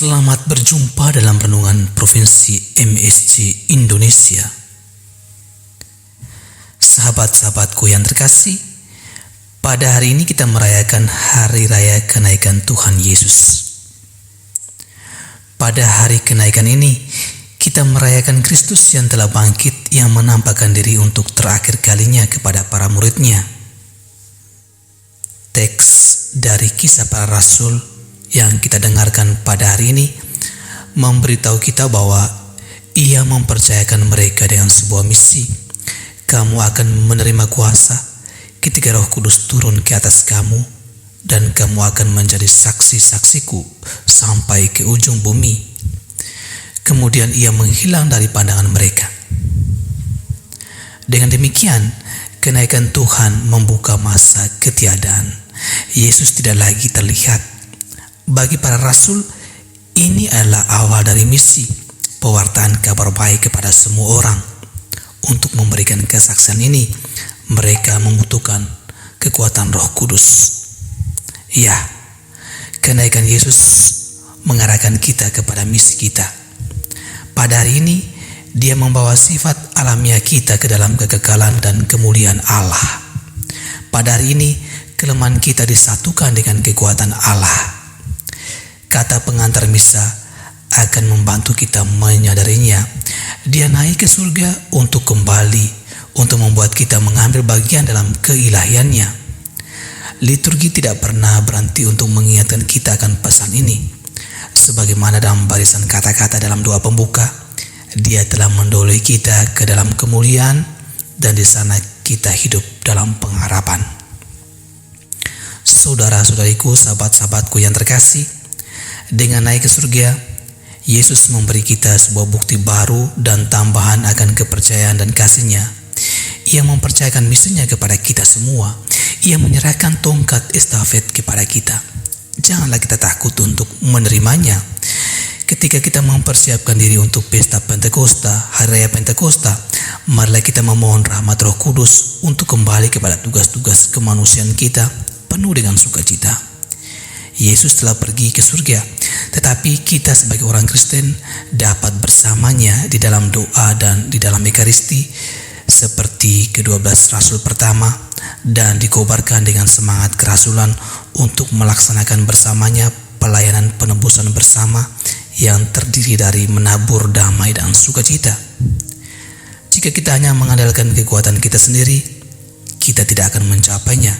Selamat berjumpa dalam renungan Provinsi MSC Indonesia. Sahabat-sahabatku yang terkasih, pada hari ini kita merayakan Hari Raya Kenaikan Tuhan Yesus. Pada hari kenaikan ini, kita merayakan Kristus yang telah bangkit, yang menampakkan diri untuk terakhir kalinya kepada para muridnya. Teks dari Kisah Para Rasul yang kita dengarkan pada hari ini memberitahu kita bahwa Ia mempercayakan mereka dengan sebuah misi. Kamu akan menerima kuasa ketika Roh Kudus turun ke atas kamu, dan kamu akan menjadi saksi-saksiku sampai ke ujung bumi. Kemudian Ia menghilang dari pandangan mereka. Dengan demikian, kenaikan Tuhan membuka masa ketiadaan. Yesus tidak lagi terlihat. Bagi para rasul, ini adalah awal dari misi pewartaan kabar baik kepada semua orang. Untuk memberikan kesaksian ini, mereka membutuhkan kekuatan Roh Kudus. Ya, kenaikan Yesus mengarahkan kita kepada misi kita. Pada hari ini, Dia membawa sifat alamiah kita ke dalam kekekalan dan kemuliaan Allah. Pada hari ini, kelemahan kita disatukan dengan kekuatan Allah. Kata pengantar misa akan membantu kita menyadarinya. Dia naik ke surga untuk kembali, untuk membuat kita mengambil bagian dalam keilahiannya. Liturgi tidak pernah berhenti untuk mengingatkan kita akan pesan ini. Sebagaimana dalam barisan kata-kata dalam doa pembuka, Dia telah mendahului kita ke dalam kemuliaan, dan di sana kita hidup dalam pengharapan. Saudara-saudariku, sahabat-sahabatku yang terkasih, dengan naik ke surga, Yesus memberi kita sebuah bukti baru dan tambahan akan kepercayaan dan kasih-Nya. Ia mempercayakan misinya kepada kita semua. Ia menyerahkan tongkat estafet kepada kita. Janganlah kita takut untuk menerimanya. Ketika kita mempersiapkan diri untuk pesta Pentakosta, Hari Raya Pentakosta, marilah kita memohon rahmat Roh Kudus untuk kembali kepada tugas-tugas kemanusiaan kita penuh dengan sukacita. Yesus telah pergi ke surga, tetapi kita sebagai orang Kristen dapat bersamanya di dalam doa dan di dalam Ekaristi seperti ke-12 Rasul pertama, dan dikobarkan dengan semangat kerasulan untuk melaksanakan bersamanya pelayanan penebusan bersama yang terdiri dari menabur damai dan sukacita. Jika kita hanya mengandalkan kekuatan kita sendiri, kita tidak akan mencapainya.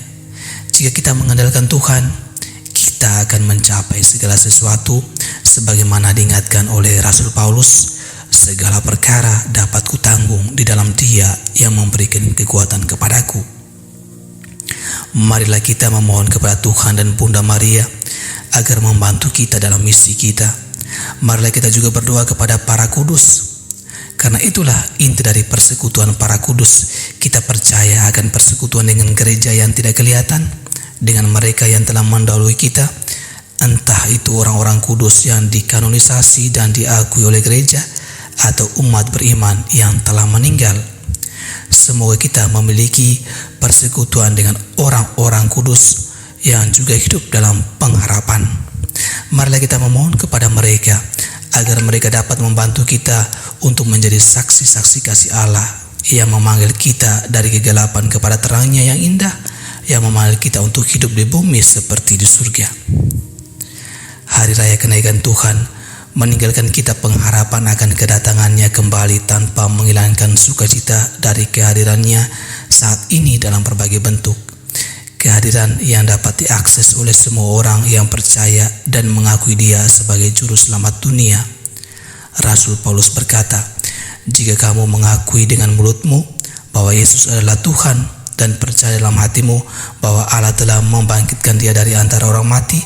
Jika kita mengandalkan Tuhan, kita akan mencapai segala sesuatu. Sebagaimana diingatkan oleh Rasul Paulus, segala perkara dapat kutanggung di dalam Dia yang memberikan kekuatan kepadaku. Marilah kita memohon kepada Tuhan dan Bunda Maria agar membantu kita dalam misi kita. Marilah kita juga berdoa kepada para kudus. Karena itulah inti dari persekutuan para kudus. Kita percaya akan persekutuan dengan gereja yang tidak kelihatan, dengan mereka yang telah mendahului kita, entah itu orang-orang kudus yang dikanonisasi dan diakui oleh gereja, atau umat beriman yang telah meninggal. Semoga kita memiliki persekutuan dengan orang-orang kudus yang juga hidup dalam pengharapan. Marilah kita memohon kepada mereka agar mereka dapat membantu kita untuk menjadi saksi-saksi kasih Allah yang memanggil kita dari kegelapan kepada terangnya yang indah, yang memanggil kita untuk hidup di bumi seperti di surga. Hari Raya Kenaikan Tuhan meninggalkan kita pengharapan akan kedatangannya kembali tanpa menghilangkan sukacita dari kehadirannya saat ini dalam berbagai bentuk. Kehadiran yang dapat diakses oleh semua orang yang percaya dan mengakui Dia sebagai juru selamat dunia. Rasul Paulus berkata, "Jika kamu mengakui dengan mulutmu bahwa Yesus adalah Tuhan dan percaya dalam hatimu bahwa Allah telah membangkitkan Dia dari antara orang mati,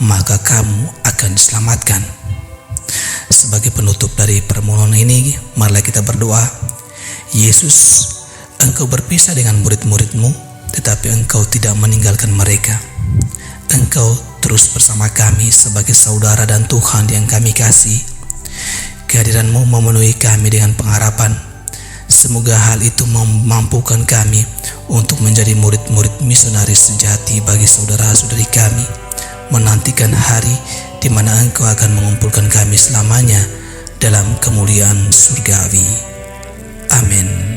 maka kamu akan diselamatkan." Sebagai penutup dari permohonan ini, marilah kita berdoa. Yesus, Engkau berpisah dengan murid-murid-Mu, tetapi Engkau tidak meninggalkan mereka. Engkau terus bersama kami sebagai saudara dan Tuhan yang kami kasih. Kehadiran-Mu memenuhi kami dengan pengharapan. Semoga hal itu memampukan kami untuk menjadi murid-murid misionaris sejati bagi saudara-saudari kami, menantikan hari di mana Engkau akan mengumpulkan kami selamanya dalam kemuliaan surgawi. Amin.